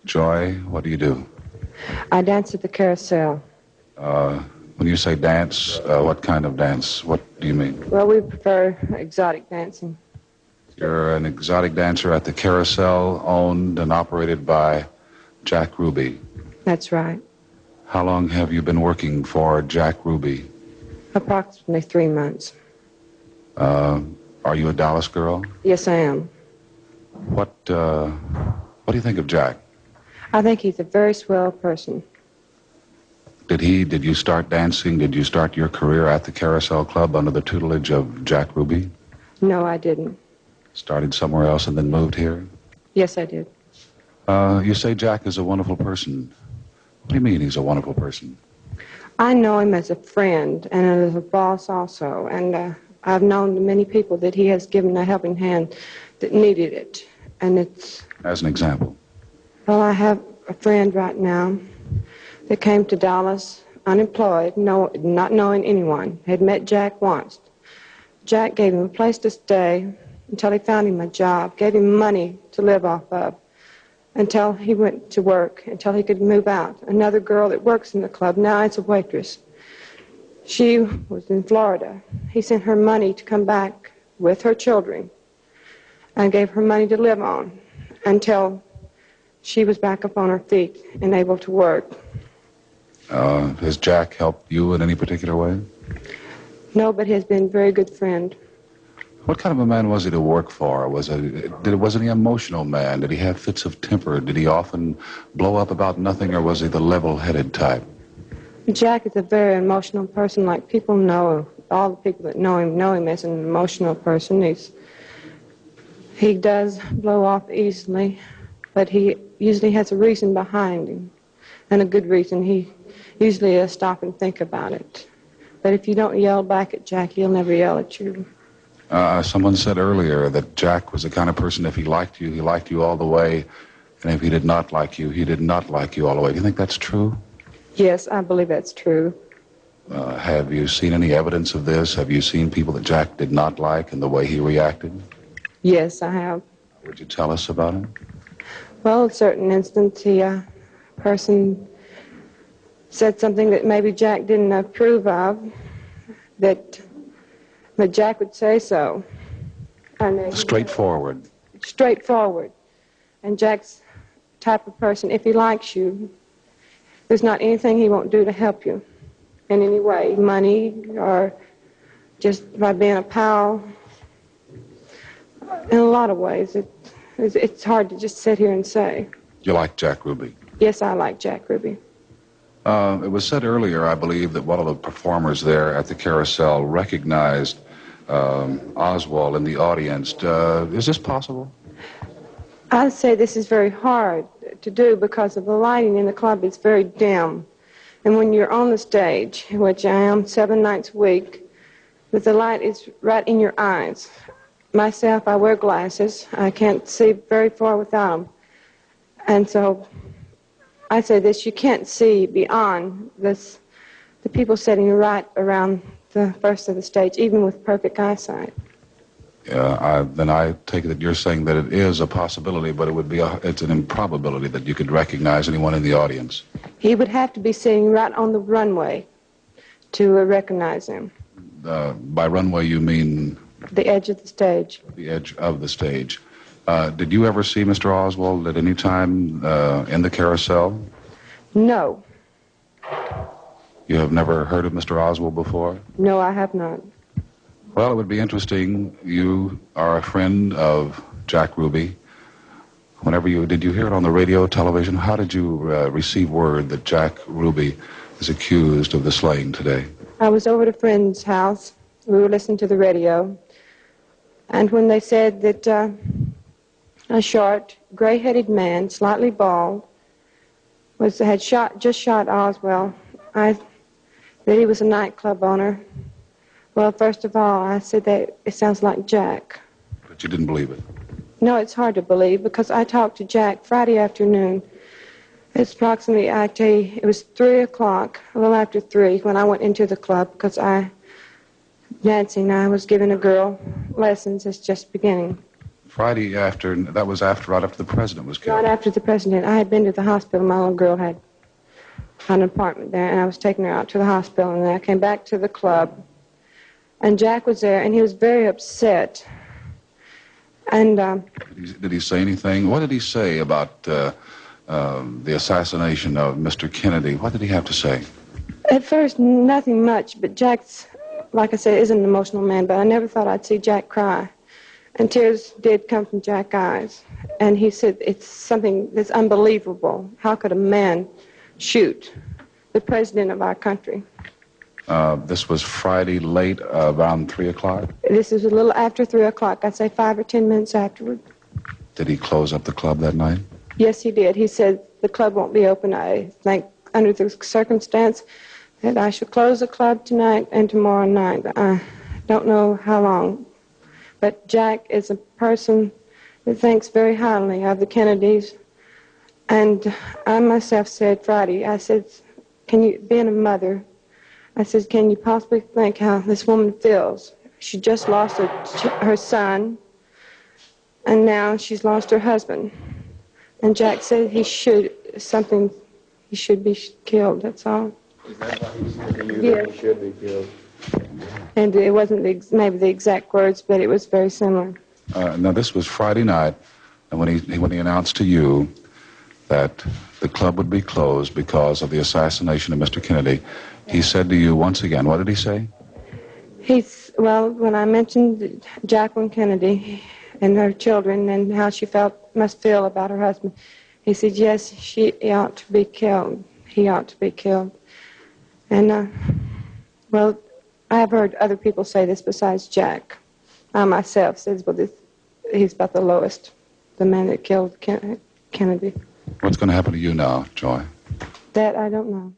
Joy, what do you do? I dance at the Carousel. When you say dance, what kind of dance? What do you mean? Well, we prefer exotic dancing. You're an exotic dancer at the Carousel, owned and operated by Jack Ruby. That's right. How long have you been working for Jack Ruby? Approximately 3 months. Are you a Dallas girl? Yes, I am. What do you think of Jack? I think he's a very swell person. Did you start dancing? Did you start your career at the Carousel Club under the tutelage of Jack Ruby? No, I didn't. Started somewhere else and then moved here? Yes, I did. You say Jack is a wonderful person. What do you mean he's a wonderful person? I know him as a friend and as a boss also, and I've known many people that he has given a helping hand that needed it. And it's... As an example? Well, I have a friend right now that came to Dallas unemployed, not knowing anyone, had met Jack once. Jack gave him a place to stay until he found him a job, gave him money to live off of until he went to work, until he could move out. Another girl that works in the club, now it's a waitress. She was in Florida. He sent her money to come back with her children and gave her money to live on until she was back up on her feet and able to work. Has Jack helped you in any particular way? No, but he has been a very good friend. What kind of a man was he to work for? Was he an emotional man? Did he have fits of temper? Did he often blow up about nothing, or was he the level-headed type? Jack is a very emotional person, like people know. All the people that know him as an emotional person. He does blow off easily, but he usually has a reason behind him, and a good reason. He usually will stop and think about it. But if you don't yell back at Jack, he'll never yell at you. Someone said earlier that Jack was the kind of person, if he liked you all the way, and if he did not like you, he did not like you all the way. Do you think that's true? Yes, I believe that's true. Have you seen any evidence of this? Have you seen people that Jack did not like and the way he reacted? Yes, I have. Would you tell us about him? Well, in certain instance, a person said something that maybe Jack didn't approve of, but Jack would say so. And Straightforward. Straightforward. And Jack's type of person, if he likes you, there's not anything he won't do to help you in any way, money or just by being a pal. In a lot of ways, it's hard to just sit here and say. You like Jack Ruby? Yes, I like Jack Ruby. It was said earlier, I believe, that one of the performers there at the Carousel recognized Oswald in the audience. Is this possible? I'd say this is very hard to do because of the lighting in the club is very dim. And when you're on the stage, which I am 7 nights a week, that the light is right in your eyes. Myself, I wear glasses. I can't see very far without them. And so I say this, you can't see beyond this, the people sitting right around the first of the stage, even with perfect eyesight. Then I take it that you're saying that it is a possibility, but it's an improbability that you could recognize anyone in the audience. He would have to be sitting right on the runway to recognize him. By runway, you mean? The edge of the stage. The edge of the stage. Did you ever see Mr. Oswald at any time in the Carousel? No. You have never heard of Mr. Oswald before? No, I have not. Well, it would be interesting. You are a friend of Jack Ruby. Did you hear it on the radio, television? How did you receive word that Jack Ruby is accused of the slaying today? I was over at a friend's house. We were listening to the radio. And when they said that a short, gray-headed man, slightly bald, had just shot Oswald, that he was a nightclub owner. Well, first of all, I said that it sounds like Jack. But you didn't believe it? No, it's hard to believe because I talked to Jack Friday afternoon. It's approximately, I tell you, it was 3 o'clock, a little after 3, when I went into the club because dancing, I was giving a girl lessons. It's just beginning. Friday after, that was after, right after the president was killed. Right after the president. I had been to the hospital. My little girl had an apartment there, and I was taking her out to the hospital, and then I came back to the club, and Jack was there, and he was very upset. And did he say anything? What did he say about the assassination of Mr. Kennedy? What did he have to say? At first, nothing much, but Jack's, like I said, is an emotional man, but I never thought I'd see Jack cry. And tears did come from Jack's eyes. And he said, it's something that's unbelievable. How could a man shoot the president of our country? This was Friday late, around 3 o'clock? This is a little after 3 o'clock. I'd say 5 or 10 minutes afterward. Did he close up the club that night? Yes, he did. He said the club won't be open. I think under the circumstance that I should close the club tonight and tomorrow night. I don't know how long. But Jack is a person that thinks very highly of the Kennedys. And I myself said Friday, I said, can you, being a mother, I said, can you possibly think how this woman feels? She just lost her son, and now she's lost her husband. And Jack said he should be killed, that's all. Is that why he said to you that he should be killed? And it wasn't maybe the exact words, but it was very similar. Now, this was Friday night, and when he announced to you that the club would be closed because of the assassination of Mr. Kennedy, he said to you once again, what did he say? Well, when I mentioned Jacqueline Kennedy and her children and how she must feel about her husband, he said, yes, he ought to be killed. He ought to be killed. And, well, I have heard other people say this besides Jack. I myself says, well, he's about the lowest, the man that killed Kennedy. What's going to happen to you now, Joy? That I don't know.